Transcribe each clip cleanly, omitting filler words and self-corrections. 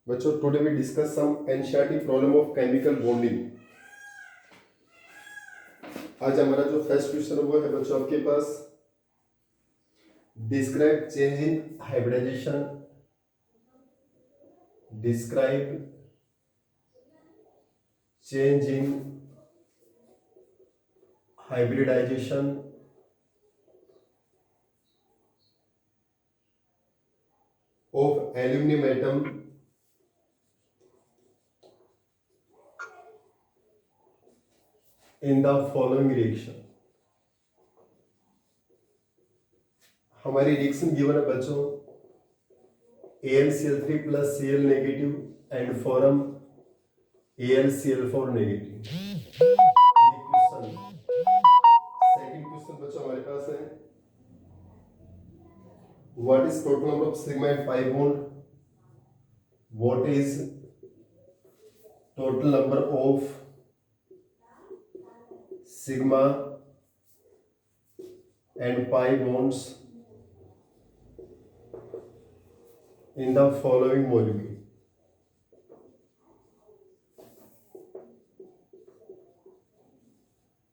बच्चों today we discuss some NCERT problem of chemical bonding. आज हमारा जो फर्स्ट क्वेश्चन वो है बच्चों आपके पास, describe change in hybridisation. Describe change in hybridisation of aluminium atom in the following reaction. हमारी रिएक्शन गिवन है बच्चों AlCl3 plus Cl negative and form AlCl4 negative. ये क्वेश्चन सेकंड क्वेश्चन बच्चों हमारे पास है, what is total number of sigma and pi bond. What is total number of sigma and pi bonds in the following molecule।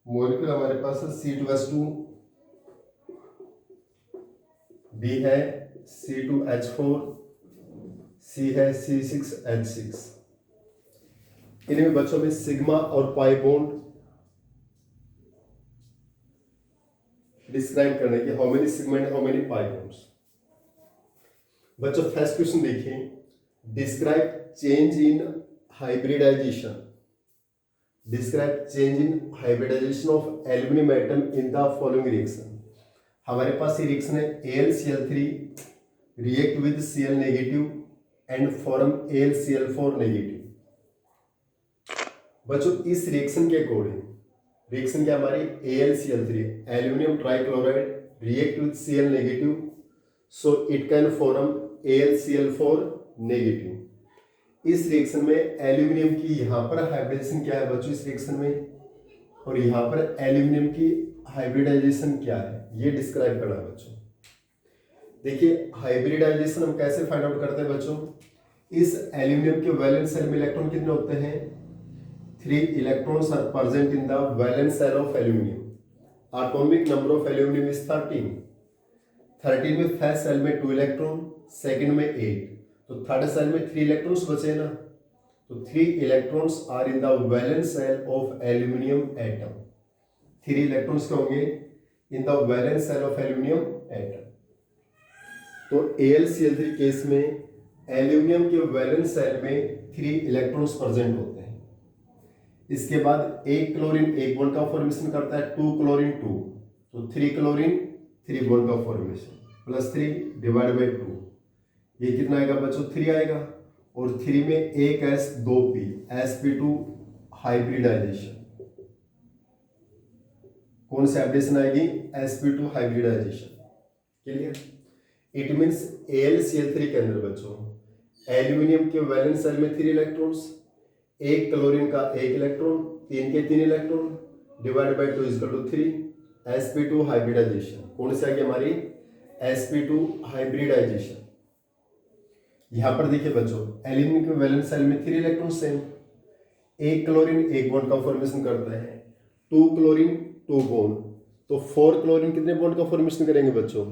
Molecule हमारे पास है C2H2, B है C2H4, C है C6H6। इनमें बच्चों में सिग्मा और पाई बॉन्ड डिस्क्राइब करने की, how many sigma and how many pi bonds. बच्चों फर्स्ट क्वेश्चन देखिए, describe change in hybridisation. Describe change in hybridisation of aluminium atom in the following reaction. हमारे पास ये रिएक्शन है AlCl3 react with Cl negative and form AlCl4 negative. बच्चों इस reaction के according, reaction क्या हमारी AlCl3 aluminium trichloride react with Cl negative, so it can form AlCl4 negative. इस रिएक्शन में एल्यूमिनियम की यहाँ पर हाइब्रिडाइजेशन क्या है बच्चों इस रिएक्शन में, और यहाँ पर एल्यूमिनियम की हाइब्रिडाइजेशन क्या है, ये डिस्क्राइब करना है बच्चों। देखिए हाइब्रिडाइजेशन हम कैसे फाइंड आउट करते हैं बच्चों, इस एल्यूमिनियम के वैलेंस सेल में इलेक्ट्रॉन कितने होते हैं, 3 electrons are present in the valence shell of aluminium. Atomic number of aluminium is 13. 13 में फर्स्ट सेल में 2 इलेक्ट्रॉन, सेकंड में 8, तो थर्ड सेल में 3 इलेक्ट्रॉन्स बचे ना, तो 3 electrons are in the valence shell of aluminium atom. 3 electrons क्या होंगे in the valence shell of aluminium atom. तो AlCl3 केस में एल्यूमिनियम के वैलेंस सेल में 3 इलेक्ट्रॉन्स प्रेजेंट होते हैं। इसके बाद एक क्लोरीन एक बॉन्ड का फॉर्मेशन करता है, 2 क्लोरीन 2, तो 3 क्लोरीन 3 बॉन्ड का फॉर्मेशन, प्लस 3 डिवाइड बाई 2, ये कितना आएगा बच्चों 3 आएगा, और 3 में एक S 2 P sp2 हाइब्रिडाइजेशन। कौन सी हाइब्रिडेशन आएगी sp2 hybridisation. Clear. It means AlCl3 के अंदर बच्चों एल्यूमिनियम के वैलेंस सेल में 3 इलेक्ट्रॉन्स, एक क्लोरीन का 1 इलेक्ट्रॉन, 3 के 3 electron, divide by 2 equal to 3, sp2 hybridization. कौन सी आ गई हमारी sp2 हाइब्रिडाइजेशन। यहां पर देखिए बच्चों एल्यूमिनियम के वैलेंस सेल में 3 इलेक्ट्रॉन सेम, एक क्लोरीन एक बॉन्ड का फॉर्मेशन करता है, 2 क्लोरीन 2 बॉन्ड, तो 4 क्लोरीन कितने बॉन्ड का फॉर्मेशन करेंगे बच्चों,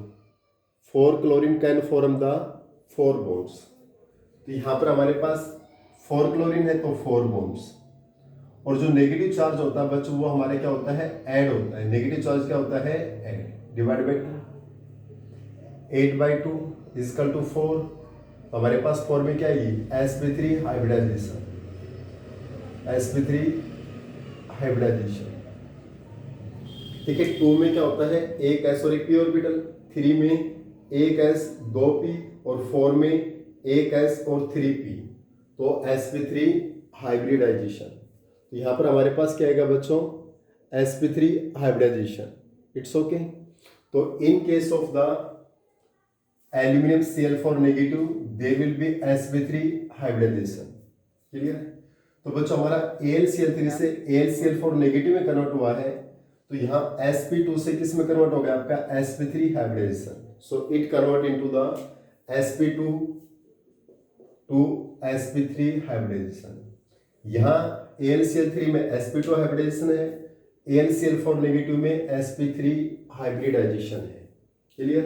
4 chlorine can form the 4 bonds. तो यहां पर हमारे पास 4 क्लोरीन है तो 4 बॉन्ड्स, और जो नेगेटिव चार्ज होता है बच्चों वो हमारे क्या होता है ऐड होता है। नेगेटिव चार्ज क्या होता है add, divide by 2, 8 by 2 equal to 4, तो हमारे पास 4 में क्या आएगी sp3 हाइब्रिडाइजेशन, sp3 हाइब्रिडाइजेशन। ठीक है, 2 में क्या होता है एक s और एक p ऑर्बिटल, 3 में एक s 2 p, और 4 में एक s और 3 p, तो sp3 हाइब्रिडाइजेशन। तो यहां पर हमारे पास क्या आएगा बच्चों sp3 हाइब्रिडाइजेशन। It's okay. तो in case of the aluminium Cl4 negative they will be sp3 hybridisation. Clear. तो बच्चों हमारा AlCl3 से AlCl4 नेगेटिव में कन्वर्ट हुआ है, तो यहाँ sp2 से किस में कन्वर्ट हो गया आपका sp3 hybridization. So it convert into the sp2 to sp3 hybridization. यहाँ AlCl3 में sp2 हाइब्रिडाइजेशन है, AlCl4 नेगेटिव में sp3 हाइब्रिडाइजेशन है। क्लियर?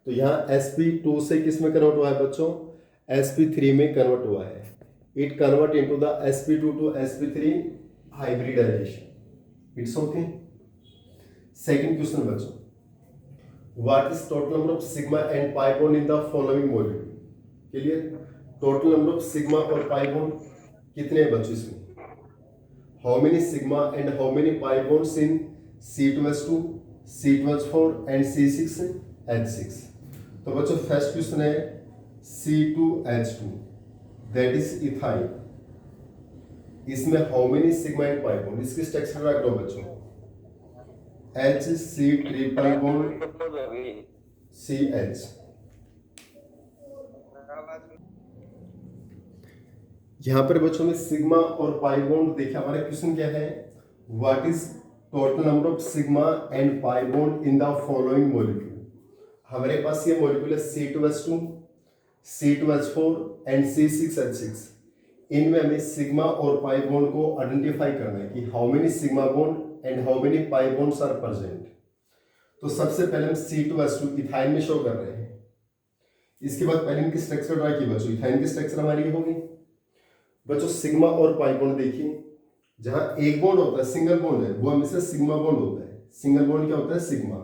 तो यहाँ sp2 से किस में कन्वर्ट हुआ है बच्चों? sp3 में कन्वर्ट हुआ है। It convert into the sp2 to sp3 hybridisation. It's okay. Second question बच्चों, what is total number of sigma and pi bond in the following molecule? Clear? Total number of sigma और pi bond कितने हैं बच्चों इसमें? How many sigma and how many pi bonds in C2H2, C2H4 and C6H6? तो बच्चों first question है C2H2, that is ethyne. इसमें how many sigma and pi bond? इसकी स्ट्रक्चर रख लो बच्चों, HC ट्रिपल बॉन्ड CH। यहां पर बच्चों में सिग्मा और पाई बॉन्ड देखिए। हमारा क्वेश्चन क्या है? What is total number of sigma and pi bond in the following molecule? हमारे पास ये मॉलिक्यूल है C2H2, C2H4 एंड C6H6। इनमें हमें सिग्मा और पाई बॉन्ड को आइडेंटिफाई करना है कि how many sigma bond and how many pi bonds are present. तो सबसे पहले हम C2H2 इथाइन में शो कर रहे हैं। इसके बाद पहले इनकी स्ट्रक्चर ड्रा की बच्चों। इथाइन की स्ट्रक्चर हमारी होगी बच्चों, सिग्मा और पाई बॉन्ड देखिए। जहां एक बॉन्ड होता है, सिंगल बॉन्ड है, वो हमेशा सिग्मा बॉन्ड होता है। सिंगल बॉन्ड क्या होता है? सिग्मा।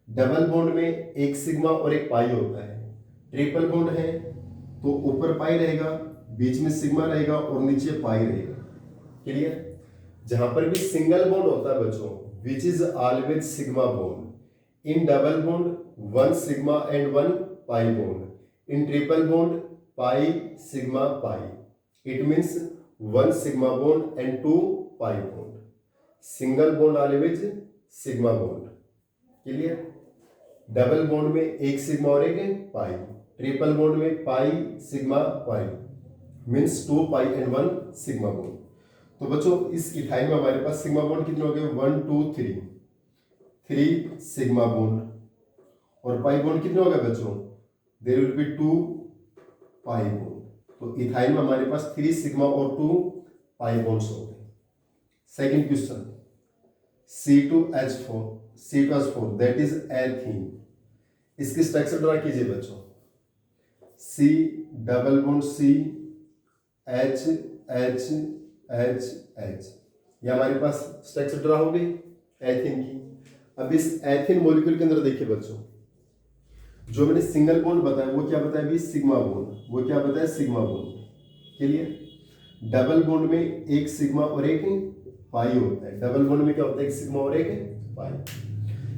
डबल बॉन्ड में एक सिग्मा और एक पाई होता है। ट्रिपल बॉन्ड है तो ऊपर पाई रहेगा, बीच में सिग्मा रहेगा और नीचे पाई रहेगा। क्लियर? जहां पर भी सिंगल बॉन्ड होता है बच्चों, which is always sigma bond. In double bond one sigma and one pi bond. In triple bond pi sigma pi. It means one sigma bond and two pi bond. Single bond always sigma bond. Clear? Double bond में एक sigma और एक pi. Triple bond में pi sigma pi, means two pi and one sigma bond. तो बच्चों इस ethyne में हमारे पास सिग्मा बॉन्ड कितने हो गए? 1 2 3, 3 सिग्मा बॉन्ड। और पाई बॉन्ड कितने हो गए बच्चों? There will be 2 pi bond. तो इथाइन में हमारे पास 3 सिग्मा और 2 पाई बॉन्ड्स हो गए। Second question, C2H4 that is ethene. इसकी स्ट्रक्चर ड्रा कीजिए बच्चों। C double bond C H H H H, ये हमारे पास स्ट्रक्चर ड्रा हो गई एथीन की। अब इस एथीन मॉलिक्यूल के अंदर देखिए बच्चों, जो मैंने सिंगल बॉन्ड बताया वो क्या बताया भी? Sigma bond. वो क्या बताया? Sigma bond. Clear? Double bond में एक सिग्मा और एक पाई होता है। डबल बॉन्ड में क्या होता है? एक सिग्मा और एक पाई।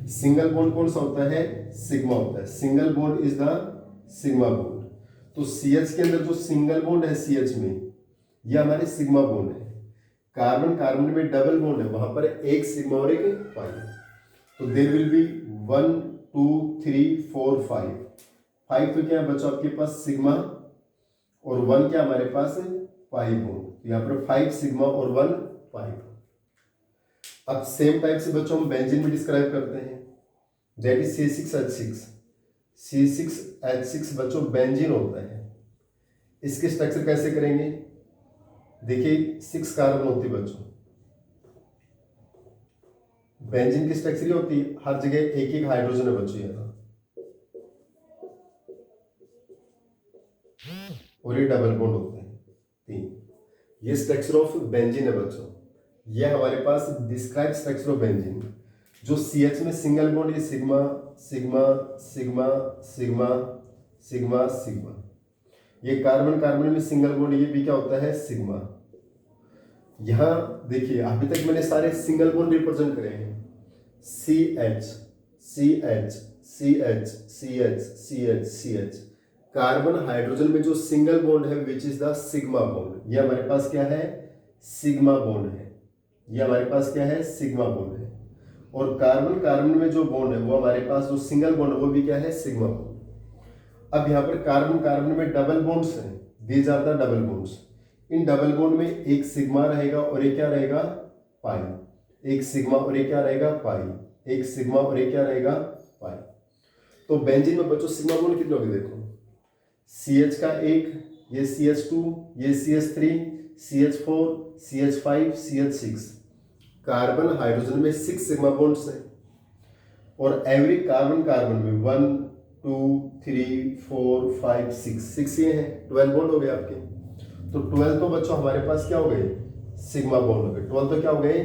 सिंगल बॉन्ड कौन सा होता है? सिग्मा होता है। Single bond is the sigma bond. तो CH के अंदर जो सिंगल बॉन्ड है CH में, ये हमारे सिग्मा बॉन्ड है। कार्बन कार्बन में डबल बॉन्ड है, वहां पर एक सिग्मा और एक पाई। तो देयर विल बी 1 2 3 4 5। 5 तो क्या है बच्चों आपके पास? सिग्मा। और 1 क्या हमारे पास है? Pi bond. यहाँ पर 5 सिग्मा और 1 पाई। अब सेम टाइप से बच्चों हम बेंजीन में डिस्क्राइब करते हैं, दैट इज C6H6। C6H6 बच्चों बेंजीन होता है। इसके स्ट्रक्चर कैसे करेंगे? देखिए 6 कार्बन होती है बच्चों। बेंजीन की स्ट्रक्चर ये होती है, हर जगह एक एक हाइड्रोजन है बच्चों यहाँ, और ये डबल बॉन्ड होते हैं 3। ये स्ट्रक्चर ऑफ बेंजीन है बच्चों। ये हमारे पास डिस्क्राइब स्ट्रक्चर ऑफ बेंजीन। जो CH में सिंगल बॉन्ड, ये sigma sigma sigma sigma sigma sigma. ये कार्बन कार्बन में सिंगल बॉन्ड, ये भी क्या होता है? सिग्मा। यहां देखिए अभी तक मैंने सारे सिंगल बॉन्ड रिप्रेजेंट करे हैं। CH CH CH CH CH CH। Carbon hydrogen में जो सिंगल बॉन्ड है which is the sigma bond, ये हमारे पास क्या है? सिग्मा बॉन्ड है। ये हमारे पास क्या है? सिग्मा बॉन्ड है। और कार्बन कार्बन में जो बॉन्ड है वो हमारे पास जो सिंगल बॉन्ड है वो भी क्या है? Sigma bond. अब यहाँ पर कार्बन कार्बन में डबल बॉन्ड्स हैं, these are the double bonds. इन डबल बॉन्ड में एक सिग्मा रहेगा और एक क्या रहेगा? पाई। एक सिग्मा और एक क्या रहेगा? पाई। एक सिग्मा और एक क्या रहेगा? पाई। तो बेंजीन में बच्चों सिग्मा बॉन्ड कितने होंगे? देखो CH का एक, ये CH2, ये CH3, CH4, CH5, CH6। Carbon hydrogen में 6 सिग्मा बॉन्ड्स हैं और एवरी कार्बन कार्बन में 1 2 3 4 5 6 ये हैं, 12 बॉन्ड हो गए आपके। तो 12 तो बच्चों हमारे पास क्या हो गए, सिग्मा बॉन्ड हो गए। 12 तो क्या हो गए,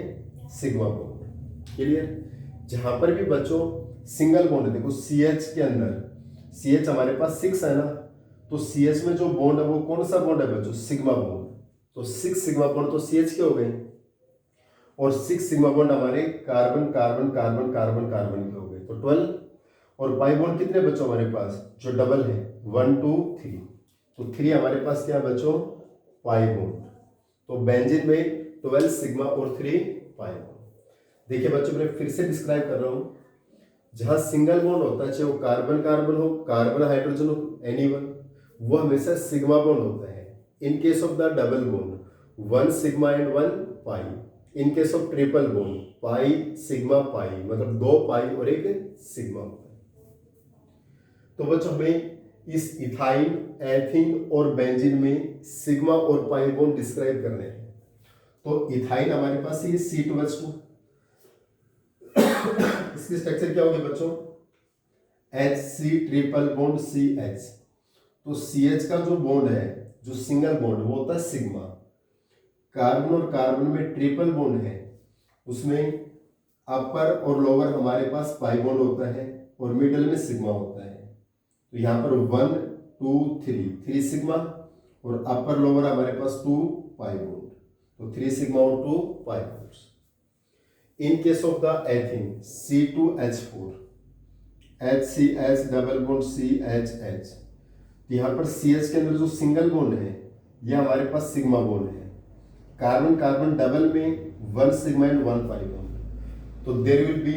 सिग्मा बॉन्ड। क्लियर। जहां पर भी बच्चों सिंगल बॉन्ड है, देखो CH के अंदर CH हमारे पास 6 है ना, तो CH में जो बॉन्ड है वो कौन सा बॉन्ड है बच्चों, सिग्मा बॉन्ड। तो 6 सिग्मा बॉन्ड तो CH के हो गए और 6 सिग्मा बॉन्ड हमारे carbon carbon carbon carbon carbon के हो गए, तो 12। और पाई बॉन्ड कितने बच्चों हमारे पास, जो डबल है 1 2 3, तो 3 हमारे पास क्या बच्चों, पाई बॉन्ड। तो बेंजीन में 12 सिग्मा और 3 पाई बॉन्ड। देखिए बच्चों मैं फिर से डिस्क्राइब कर रहा हूं, जहां सिंगल बॉन्ड होता है, चाहे वो कार्बन कार्बन हो, कार्बन हाइड्रोजन हो, एनीवन, वो हमेशा सिग्मा बॉन्ड होता है। इन case of the double bond 1 sigma and 1 pi. In case of triple bond pi sigma पाई, मतलब 2 पाई और 1 सिग्मा होता है। तो बच्चों हमें इस इथाइन, एथीन और बेंजीन में सिग्मा और पाई बॉन्ड डिस्क्राइब करने हैं। तो इथाइन हमारे पास ये C2H2, इसकी स्ट्रक्चर क्या होगी बच्चों, HC ट्रिपल बॉन्ड CH। तो CH का जो बॉन्ड है, जो सिंगल बॉन्ड, वो होता है सिग्मा। कार्बन और कार्बन में ट्रिपल बॉन्ड है, उसमें अपर और लोअर हमारे पास पाई बॉन्ड होता है और मिडल में सिग्मा होता है। तो यहाँ पर 1 2 3 सिग्मा और अपर लोअर हमारे पास 2 पाई बॉन्ड, तो 3 सिग्मा और 2 पाई bonds. In case of the ethene C2H4, HCH double bond CHH, यहाँ पर CH के अंदर जो सिंगल बॉन्ड है ये हमारे पास सिग्मा बॉन्ड है। कार्बन कार्बन डबल में 1 सिग्मा एंड 1 पाई बॉन्ड, तो देयर विल बी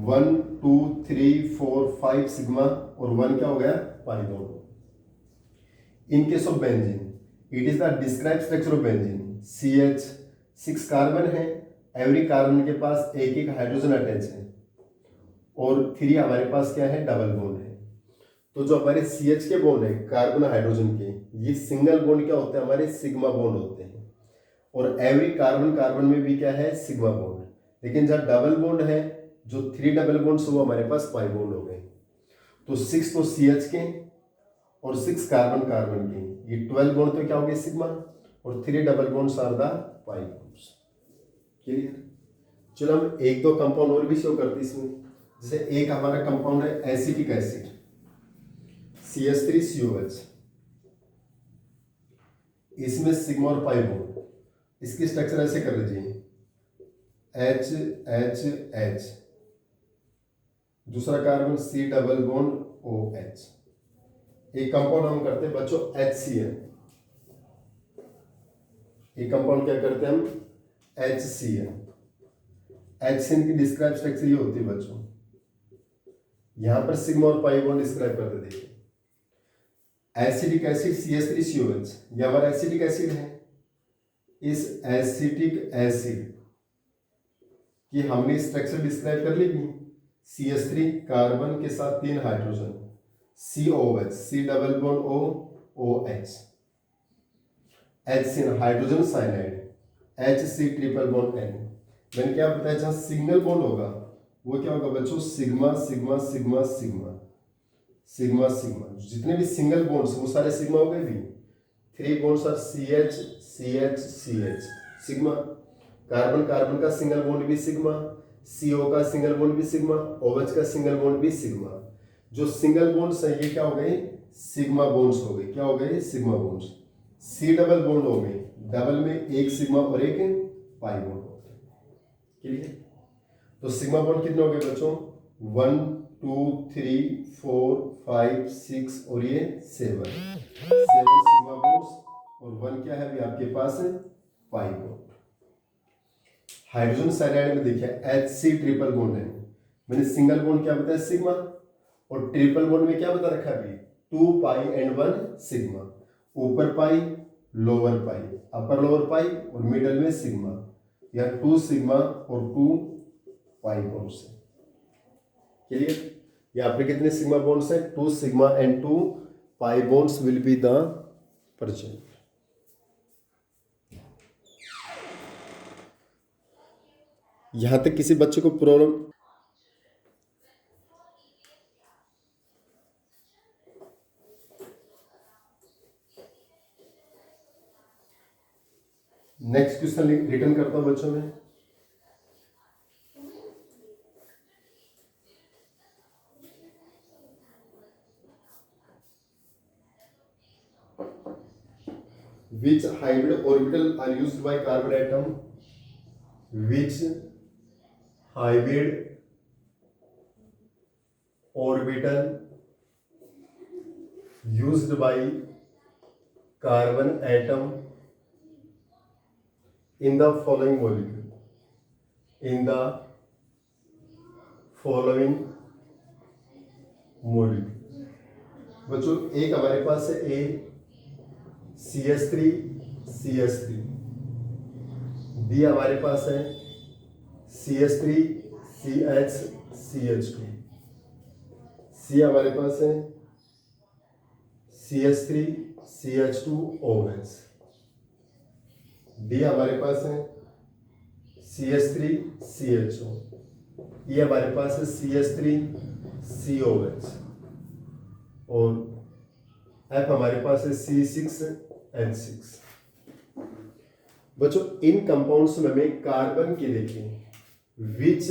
1 2 3 4 5 सिग्मा और 1 क्या हो गया, पाई bond. In case of benzene, it is the describe structure of benzene. CH 6 carbon है, एवरी कार्बन के पास एक एक हाइड्रोजन अटैच है और 3 हमारे पास क्या है, डबल बॉन्ड है। तो जो हमारे CH के बॉन्ड है कार्बन हाइड्रोजन के, ये सिंगल बॉन्ड क्या होते हैं, हमारे सिग्मा बॉन्ड होते हैं। और एवरी कार्बन कार्बन में भी क्या है, सिग्मा बॉन्ड। लेकिन जब डबल बॉन्ड है, जो 3 डबल बॉन्ड्स वो हमारे पास पाई बॉन्ड हो गए। तो 6 तो CH के और 6 कार्बन कार्बन के, ये 12 बॉन्ड तो क्या हो गए, सिग्मा, और 3 double bonds are the pi bonds. Clear. चलो हम एक दो कंपाउंड और भी शो करते हैं इसमें। जैसे एक हमारा कंपाउंड है एसिटिक एसिड CH3COH, इसमें सिग्मा और पाई बॉन्ड। इसकी स्ट्रक्चर ऐसे कर लीजिए, HHH, दूसरा carbon C double bond OH। एक कंपाउंड हम करते हैं बच्चों HCl, एक कंपाउंड क्या करते हैं हम, HCl। HCl की डिस्क्राइब स्ट्रक्चर ये होती है बच्चों, यहां पर सिग्मा और पाई बॉन्ड डिस्क्राइब करते देखिए। एसिटिक एसिड CH3COH, ये हमारा एसिटिक एसिड है। इस एसिटिक एसिड की हमने स्ट्रक्चर डिस्क्राइब कर ली थी, CH3 कार्बन के साथ 3 hydrogen, COH C double bond O OH, HCl hydrogen cyanide, HC triple bond N। मैंने क्या बताया, जहां सिंगल बॉन्ड होगा वो क्या होगा बच्चों, sigma sigma sigma sigma sigma sigma. जितने भी सिंगल बॉन्ड्स वो सारे सिग्मा हो गए भी। 3 bonds are CH CH CH sigma. Carbon carbon का सिंगल बॉन्ड भी सिग्मा, CO का सिंगल बॉन्ड भी सिग्मा, OH का सिंगल बॉन्ड भी सिग्मा। जो सिंगल बॉन्ड्स है ये क्या हो गए, सिग्मा बॉन्ड्स हो गए। क्या हो गए, sigma bonds. C double bond हो गए, डबल में एक सिग्मा और एक पाई बॉन्ड हो गए। क्लियर। तो सिग्मा बॉन्ड कितने हो गए बच्चों, 1 2 3 4 5 6 और ये 7 सिग्मा बॉन्ड्स और 1 क्या है भी आपके पास है, पाई बॉन्ड। हाइड्रोजन साइनाइड में देखिए HC ट्रिपल बॉन्ड है। मैंने सिंगल बॉन्ड क्या बताया, सिग्मा, और ट्रिपल बॉन्ड में क्या बता रखा है, 2 पाई एंड 1 सिग्मा। ऊपर पाई, लोअर पाई, अपर लोअर पाई और मिडल में सिग्मा, या 2 सिग्मा और 2 पाई बॉन्ड्स है। क्लियर। यहाँ पे कितने सिग्मा बॉन्ड्स हैं, 2 sigma and 2 pi bonds will be the percent. यहां तक किसी बच्चे को प्रॉब्लम? नेक्स्ट क्वेश्चन रिटर्न करता हूं बच्चों में। Which hybrid orbital are used by carbon atom? Which hybrid orbital used by carbon atom in the following molecule? In the following molecule. बच्चों एक हमारे पास है A CH3 CH3, बी हमारे पास है CH3 CH CH2, सी हमारे पास है CH3 CH2 OH, डी हमारे पास है CH3 CHO, ये हमारे पास है CH3 COH और एफ हमारे पास है C6H6। बच्चों इन कंपाउंड्स में हमें कार्बन की देखें। Which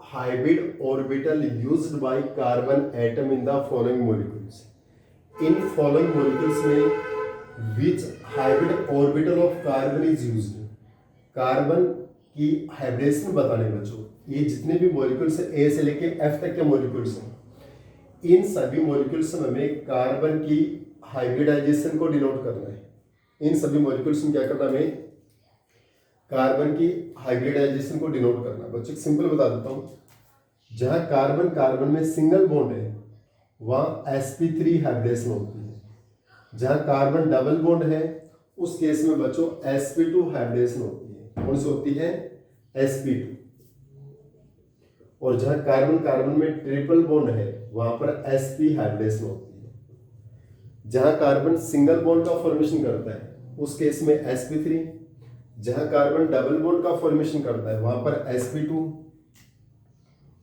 hybrid orbital used by carbon atom in the following molecules? In following molecules में which hybrid orbital of carbon is used? Carbon की हाइब्रिडेशन बताने बच्चों, ये जितने भी मॉलिक्यूल्स हैं ए से लेके एफ तक के मॉलिक्यूल्स हैं, इन सभी मॉलिक्यूल्स में हमें कार्बन की हाइब्रिडाइजेशन को डिनोट करना है। इन सभी मॉलिक्यूल्स में क्या करना है? हमें कार्बन की हाइब्रिडाइजेशन को डिनोट करना है। बच्चों सिंपल बता देता हूं, जहां कार्बन कार्बन में सिंगल बॉन्ड है वहां sp3 हाइब्रिडेशन होती है। जहां कार्बन डबल बॉन्ड है उस केस में बच्चों sp2 हाइब्रिडेशन होती है। कौन सी होती है? sp2। और जहां कार्बन कार्बन में ट्रिपल बॉन्ड है वहां पर sp हाइब्रिडेशन होती है। जहां कार्बन सिंगल बॉन्ड का फॉर्मेशन करता है उस केस में sp3, जहां कार्बन डबल बॉन्ड का फॉर्मेशन करता है वहां पर sp2,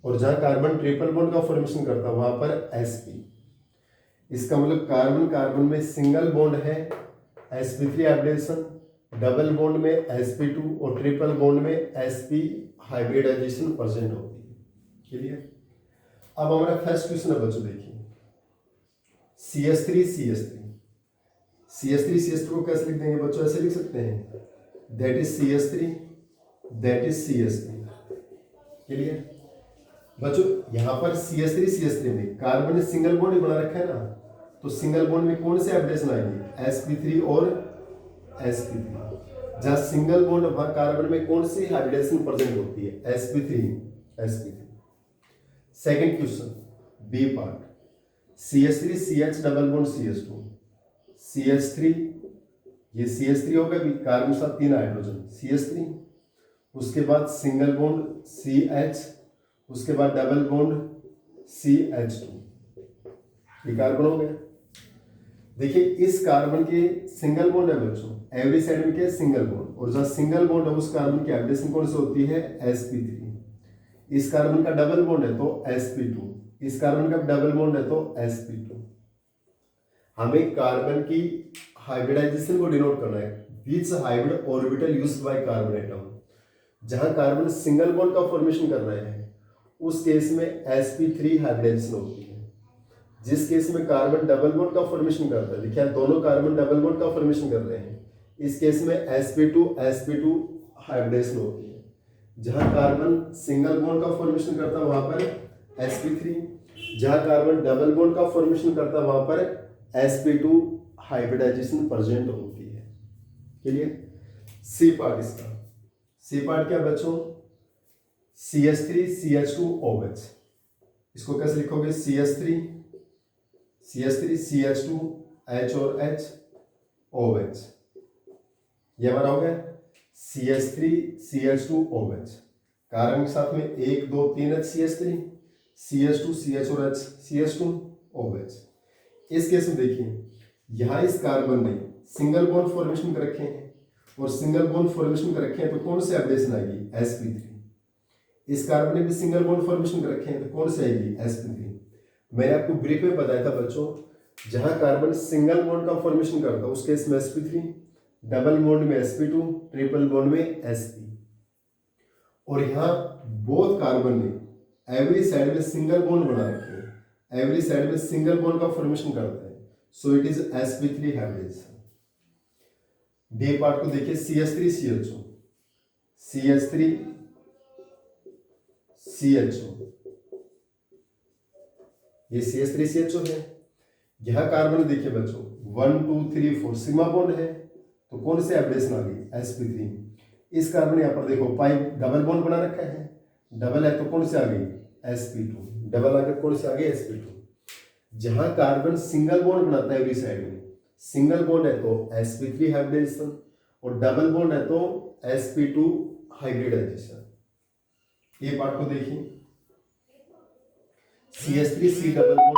और जहां कार्बन ट्रिपल बॉन्ड का फॉर्मेशन करता है वहां पर sp। इसका मतलब कार्बन कार्बन में सिंगल बॉन्ड है sp3 हाइब्रिडेशन, डबल बॉन्ड में sp2 और ट्रिपल बॉन्ड में sp हाइब्रिडाइजेशन प्रेजेंट होती है। क्लियर? अब हमारा फर्स्ट क्वेश्चन है बच्चों, देखिए CH3 CH3, CH3 CH2 को कैसे लिख देंगे बच्चों? ऐसे लिख सकते हैं, that is CH3 that is CH3। Clear? बच्चों यहाँ पर CH3 CH3 में कार्बन ने सिंगल बॉन्ड बना रखा है ना, तो सिंगल बॉन्ड में कौन से हाइब्रिडेशन आएंगे? sp3 और sp3। जहां सिंगल बॉन्ड वहां कार्बन में कौन सी हाइब्रिडेशन प्रेजेंट होती है? sp3। Second question B part, CH3 CH double bond CH2, CH3 ये CH3 होगा भी, कार्बन के साथ 3 हाइड्रोजन CH3, उसके बाद सिंगल बॉन्ड CH, उसके बाद डबल बॉन्ड CH2, ये कार्बन हो गया। देखिए इस कार्बन के सिंगल बॉन्ड है बच्चों, एवरी साइड में क्या है? सिंगल बॉन्ड, और जहां सिंगल बॉन्ड है उस कार्बन की हाइब्रिडेशन कौन सी होती है? sp3। इस कार्बन का डबल बॉन्ड है तो sp2, इस कार्बन का डबल बॉन्ड है तो sp2। हमें कार्बन की हाइब्रिडाइजेशन को डिनोट करना है। Which hybrid orbital used by carbon atom? जहां कार्बन सिंगल बॉन्ड का फॉर्मेशन कर रहे हैं उस केस में sp3 हाइब्रिडाइजेशन होती है। जिस केस में कार्बन डबल बॉन्ड का फॉर्मेशन करता है, देखिए दोनों कार्बन डबल बॉन्ड का फॉर्मेशन कर रहे हैं, इस केस में sp2 हाइब्रिडेशन होती है। जहां कार्बन सिंगल बॉन्ड का फॉर्मेशन करता है वहां पर sp3, जहां कार्बन डबल बॉन्ड का फॉर्मेशन करता है वहां पर sp2 हाइब्रिडाइजेशन प्रेजेंट होती है। क्लियर? सी पार्ट इसका, सी पार्ट क्या बच्चों? CH3 CH2 OH, इसको कैसे लिखोगे? CH3 CH2 H और H OH, ये हमारा हो गया CH3 CH2 OH। कार्बन के साथ में 1 2 3 H CH3, CH2 CH और H CH2 OH। इस केस में देखिए यहाँ इस कार्बन ने सिंगल बॉन्ड फॉर्मेशन कर रखे हैं, और सिंगल बॉन्ड फॉर्मेशन कर रखे हैं तो कौन से हाइब्रिडेशन आएगी? sp3। इस कार्बन ने भी सिंगल बॉन्ड फॉर्मेशन कर रखे हैं तो कौन से आएगी? sp3। मैंने आपको ब्रीफ में बताया था बच्चों, जहां कार्बन सिंगल बॉन्ड का फॉर्मेशन करता है उस केस में sp3, डबल बॉन्ड में sp2, ट्रिपल बॉन्ड में sp। और यहाँ बोथ कार्बन ने एवरी साइड में सिंगल बॉन्ड बना रखे हैं, एवरी साइड में सिंगल बॉन्ड का फॉर्मेशन करता है, so it is sp3 hybridization. D part को देखिए, CH3CHO, CH3CHO, ये CH3CHO है। यह कार्बन देखिए बच्चों 1 2 3 4 सिग्मा बॉन्ड है, तो कौन से हाइब्रिडेशन आ गई? sp3। इस कार्बन यहाँ पर देखो पाइप डबल बॉन्ड बना रखा है, डबल है तो कौन से आ गई? sp2। डबल आकर कौन से आ गई? sp2। जहां कार्बन सिंगल बॉन्ड बनाता है एवरी साइड में, सिंगल बॉन्ड है तो sp3 हाइब्रिडेशन, और डबल बॉन्ड है तो sp2 हाइब्रिडाइजेशन। ये पार्ट को देखिए, CH3C double bond,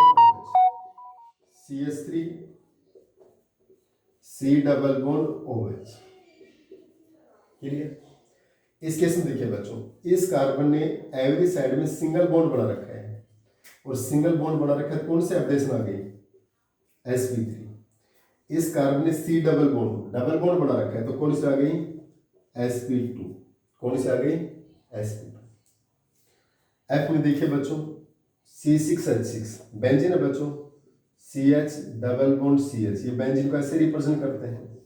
CH3C double bond OH। Clear? इस केस में देखिए बच्चों, इस कार्बन ने एवरी साइड में सिंगल बॉन्ड बना रखा है, और सिंगल बॉन्ड बना रखा है कौन से हाइब्रिडेशन आ गई? sp3। इस कार्बन ने C डबल बॉन्ड बना रखा है तो कौन से आ गई? sp2। कौन से आ गई? sp2। F में देखिए बच्चों, C6H6 बेंजीन है बच्चों, CH डबल बॉन्ड CH, ये बेंजीन को ऐसे रिप्रेजेंट करते हैं,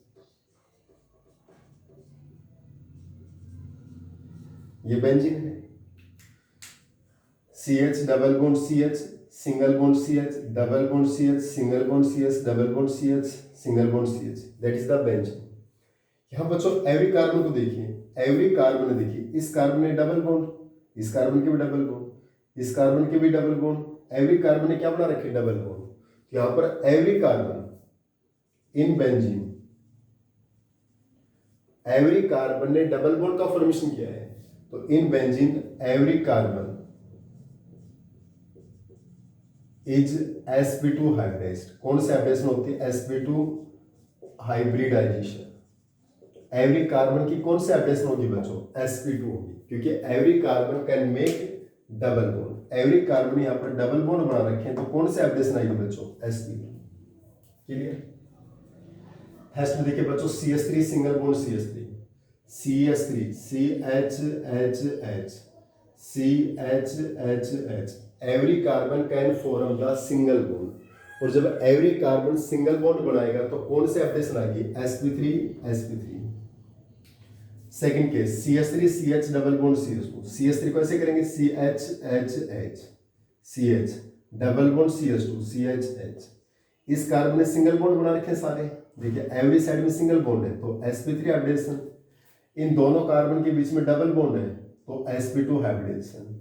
ये बेंजीन है। CH double bond CH, single bond CH, double bond CH, single bond CH, double bond CH, single bond CH, that is the benzene. यहाँ बच्चों एवरी कार्बन को देखिए, एवरी कार्बन देखिए, इस कार्बन ने डबल बॉन्ड, इस carbon के भी डबल बॉन्ड, इस कार्बन के भी डबल बॉन्ड, एवरी कार्बन ने क्या बना रखे? Double bond. तो यहाँ पर every carbon in benzene, every carbon ने डबल बॉन्ड का फॉर्मेशन किया है, तो in benzene every carbon is sp2 hybridized. कौन से हाइब्रिडेशन होती है? sp2 hybridisation. एवरी कार्बन की कौन से हाइब्रिडेशन होगी बच्चों? sp2 होगी, क्योंकि every carbon can make double bond. Every carbon यहाँ पर डबल बॉन्ड बना रखे हैं तो कौन से हाइब्रिडेशन आएगी बच्चों? sp2। क्लियर? नेक्स्ट में देखिए बच्चों, CH3 single bond CH3, CH3 CHHH, CHHH, every carbon can form the single bond. और जब एवरी कार्बन सिंगल बॉन्ड बनाएगा तो कौन से हाइब्रिडेशन आएगी? sp3। Second case, CH3 CH double bond CH2, CH3 को ऐसे करेंगे CHHH, CH double bond CH2 CHH। इस कार्बन ने सिंगल बॉन्ड बना रखे हैं सारे, देखिए एवरी साइड में सिंगल बॉन्ड है तो sp3 हाइब्रिडेशन। इन दोनों कार्बन के बीच में डबल बॉन्ड है तो sp2 हाइब्रिडेशन।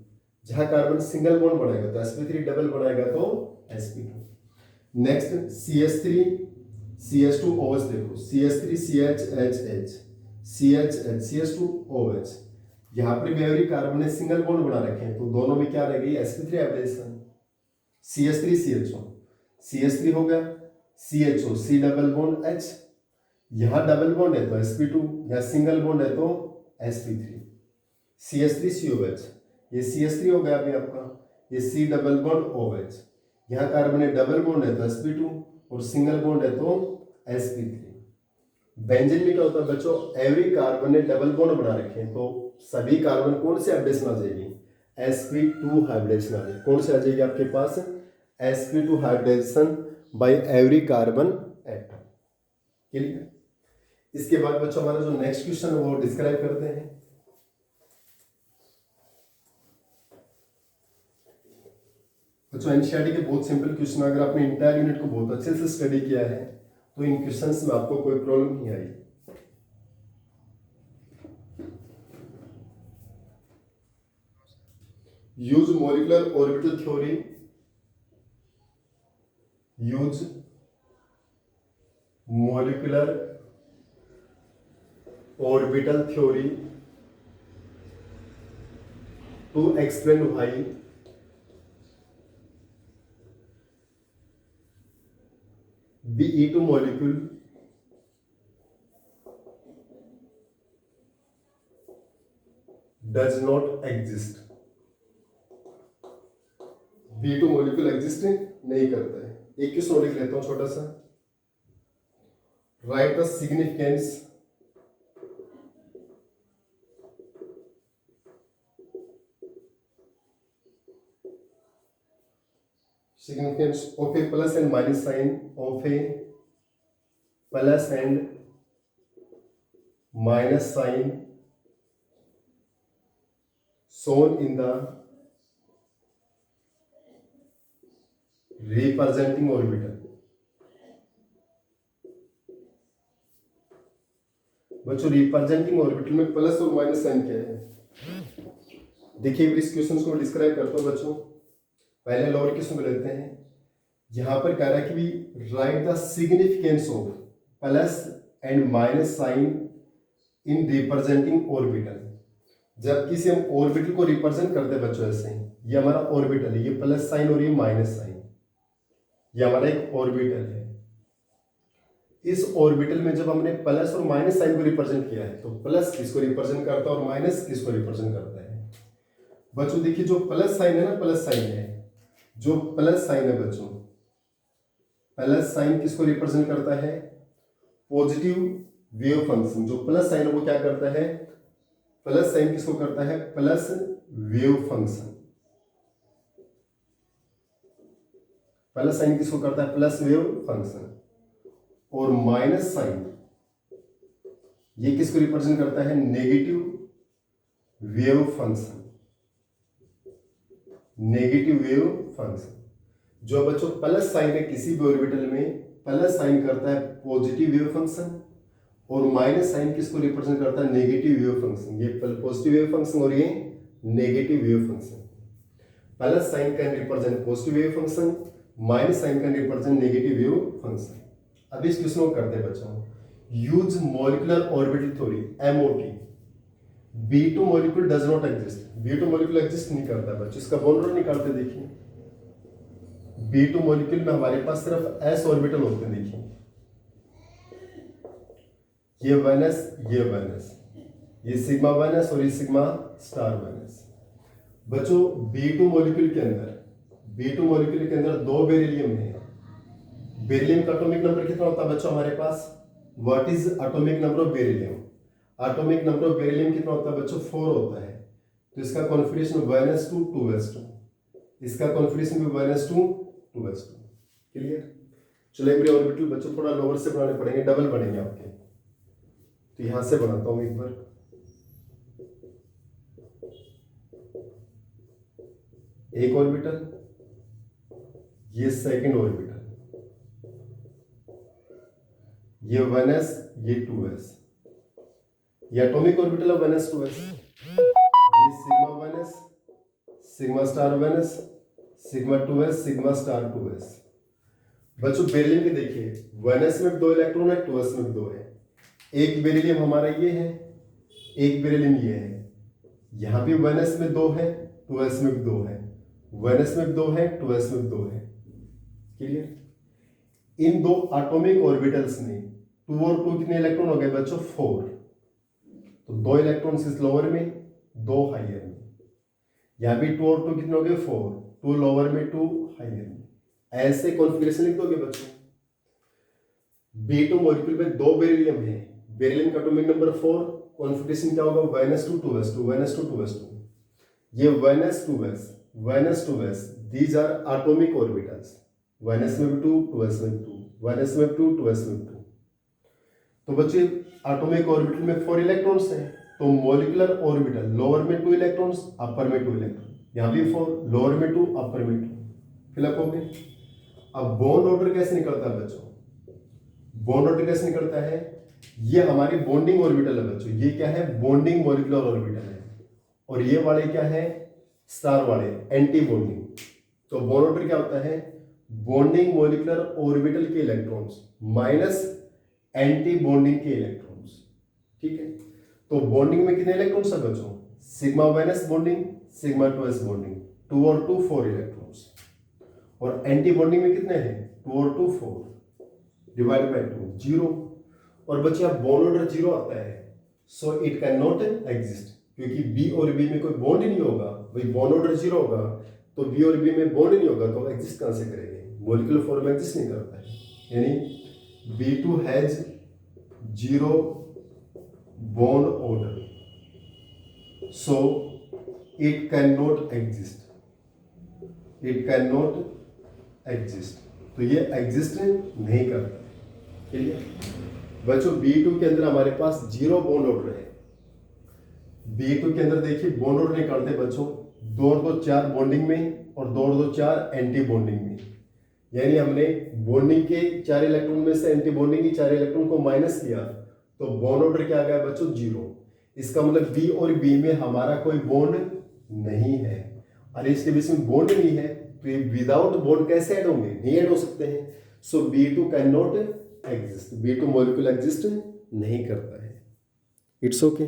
जहां कार्बन सिंगल बॉन्ड बनाएगा तो sp3, डबल बनाएगा तो sp2। Next CH3 CH2 OH, देखो CH3 CHHH, CHH CH2 OH, यहाँ पर भी एवरी कार्बन ने सिंगल बॉन्ड बना रखे हैं तो दोनों में क्या रह गई? sp3 hybridisation. CH3 CHO, CH3 हो गया, CHO C double bond H, यहाँ डबल बॉन्ड है तो sp2, यहाँ सिंगल बॉन्ड है तो sp3। CH3 COH, ये CH3 हो गया अभी आपका, ये C डबल बॉन्ड OH, यहाँ कार्बन में डबल बॉन्ड है तो sp2 और सिंगल बॉन्ड है तो sp3। बेंजीन में क्या होता है बच्चों? एवरी कार्बन ने डबल बॉन्ड बना रखे हैं तो सभी कार्बन कौन से हाइब्रिडेशन आ जाएगी? sp2 हाइब्रिडेशन आ जाएगी। कौन से आ जाएगी आपके पास? sp2 hybridization by every carbon atom. Clear? इसके बाद बच्चों हमारा जो नेक्स्ट क्वेश्चन है वो डिस्क्राइब करते हैं। बच्चों एनसीईआरटी के बहुत सिंपल क्वेश्चन, अगर आपने इंटायर यूनिट को बहुत अच्छे से स्टडी किया है तो इन क्वेश्चंस में आपको कोई प्रॉब्लम नहीं आई। Use molecular orbital theory, use molecular orbital theory to explain why Be2 molecule does not exist, B2 molecule exist नहीं करता है। एक क्वेश्चन और लिख लेता हूं छोटा सा, right the significance of a plus and minus sign of a plus and minus sign shown in the representing orbital। बच्चों रिप्रेजेंटिंग ऑर्बिटल में प्लस और माइनस साइन क्या है? देखिए इस क्वेश्चन को डिस्क्राइब करता हूं बच्चों। पहले लोअर क्वेश्चन को लेते हैं। यहां पर कह रहा है कि भी write the significance of plus and minus sign in representing orbital. जब किसी हम ऑर्बिटल को रिप्रेजेंट करते हैं बच्चों ऐसे, ये हमारा ऑर्बिटल है, ये प्लस साइन और ये माइनस साइन, ये हमारा एक ऑर्बिटल है। इस ऑर्बिटल में जब हमने प्लस और माइनस साइन को रिप्रेजेंट किया है तो प्लस किसको रिप्रेजेंट करता है और माइनस किसको रिप्रेजेंट करता है? बच्चों देखिए जो प्लस साइन है ना, प्लस साइन है, जो प्लस साइन है बच्चों, प्लस साइन किसको रिप्रेजेंट करता है? Positive wave function. जो प्लस साइन है वो क्या करता है? प्लस साइन किसको करता है? Plus wave function. Plus sign किसको करता है? Plus wave function. और माइनस साइन ये किसको रिप्रेजेंट करता है? Negative wave function. Negative wave function. जो बच्चों प्लस साइन है किसी भी ऑर्बिटल में, प्लस साइन करता है पॉजिटिव वेव फंक्शन और माइनस साइन किसको रिप्रेजेंट करता है? Negative wave function. ये पॉजिटिव वेव फंक्शन और ये negative wave function. Plus sign can represent positive wave function, minus sign can represent negative wave function. अब इस क्वेश्चन को करते हैं बच्चों। Use molecular orbital theory MOT। B2 molecule does not exist. B2 molecule exist नहीं करता बच्चों। इसका बॉन्ड निकालते देखिए। B2 मॉलिक्यूल में हमारे पास सिर्फ s ऑर्बिटल होते हैं। देखिए ये 1s, ये 1s, ये सिग्मा 1s और ये सिग्मा स्टार 1s। बच्चों B2 मॉलिक्यूल के अंदर दो बेरिलियम है। बेरिलियम का एटॉमिक नंबर कितना होता है बच्चों हमारे पास? What is atomic number of beryllium? Atomic number of beryllium कितना होता है बच्चों? 4 होता है। तो इसका कॉन्फिगरेशन 1s2 2s2, इसका कॉन्फिगरेशन भी 1s2 2s2। क्लियर? चलो एक ऑर्बिटल बच्चों थोड़ा लोअर से बनाने पड़ेंगे, डबल बनेंगे आपके। तो यहां से बनाता हूं एक बार। एक ऑर्बिटल, ये सेकंड ऑर्बिटल, ये 1s, ये 2s, ये एटॉमिक ऑर्बिटल है 1s 2s। ये sigma 1s, sigma star 1s, sigma 2s, sigma star 2s। बच्चों बेरिलियम के देखिए 1s में 2 इलेक्ट्रॉन है, 2s में 2 है। एक बेरिलियम हमारा ये है, एक बेरिलियम ये है। यहां भी 1s में 2 है, 2s में 2 है, 1s में 2 है, 2s में 2 है। क्लियर? इन दो एटॉमिक ऑर्बिटल्स में 2 और 2 कितने इलेक्ट्रॉन हो गए बच्चों? 4। तो 2 इलेक्ट्रॉन इस लोअर में, 2 हायर में। यहां भी 2 और 2 कितने हो गए? 4। 2 लोअर में, 2 हायर में। ऐसे कॉन्फ़िगरेशन लिख दोगे बच्चों। B2 मॉलिक्यूल में 2 बेरिलियम है, बेरिलियम का एटॉमिक नंबर 4, कॉन्फ़िगरेशन क्या होगा? 1s2 2s2, 1s2 2s2। ये 1s 2s, 1s 2s, these are atomic orbitals. 1s में भी 2, 2s में भी 2, 1s में 2, 2s में 2। तो बच्चे एटॉमिक ऑर्बिटल में 4 इलेक्ट्रॉन्स हैं। तो मॉलिक्यूलर ऑर्बिटल लोअर में 2 इलेक्ट्रॉन्स, अपर में 2 इलेक्ट्रॉन। यहां भी 4, लोअर में 2, अपर में 2। फिलअप हो गए। अब बॉन्ड ऑर्डर कैसे निकलता है बच्चों? बॉन्ड ऑर्डर कैसे निकलता है? ये हमारी बॉन्डिंग ऑर्बिटल है बच्चों। ये क्या है? बॉन्डिंग मॉलिक्यूलर ऑर्बिटल है। और ये वाले क्या है? स्टार वाले, एंटी बॉन्डिंग। तो बॉन्ड ऑर्डर क्या होता है? बॉन्डिंग मॉलिक्यूलर ऑर्बिटल के इलेक्ट्रॉन्स माइनस एंटी बॉन्डिंग के इलेक्ट्रॉन्स। ठीक है? तो बॉन्डिंग में कितने इलेक्ट्रॉन्स है बच्चों? Sigma 1s bonding, sigma 2s bonding, 2 और 2 4 इलेक्ट्रॉन्स। और एंटी बॉन्डिंग में कितने हैं? 2 और 2 4 डिवाइड बाय 2 0। और बच्चे अब बॉन्ड ऑर्डर 0 आता है, so it can not exist, क्योंकि बी और बी में कोई बॉन्ड ही नहीं होगा, भाई बॉन्ड ऑर्डर 0 होगा तो बी और बी में बॉन्ड ही नहीं होगा, तो एग्जिस्ट कहाँ से करेंगे, मॉलिक्यूलर फॉर्म में एग्जिस्ट नहीं करता है। यानी B2 has 0 bond order, so it can not exist, it can not exist, तो ये एग्जिस्ट नहीं करता। क्लियर बच्चों, B2 के अंदर हमारे पास 0 बॉन्ड ऑर्डर है। B2 के अंदर देखिए बॉन्ड ऑर्डर निकालते हैं बच्चों, 2 और 2 4 बॉन्डिंग में और 2 और 2 4 एंटी बॉन्डिंग में। यानी हमने बॉन्डिंग के 4 इलेक्ट्रॉन में से एंटी बॉन्डिंग की 4 इलेक्ट्रॉन को माइनस किया तो बॉन्ड ऑर्डर क्या आ गया बच्चों 0। इसका मतलब बी और बी में हमारा कोई बॉन्ड नहीं है, और इसके बीच में बॉन्ड नहीं है तो ये विदाउट बॉन्ड कैसे ऐड होंगे, नहीं ऐड हो सकते हैं। सो B2 can not exist, B2 molecule exist नहीं करता है। It's okay.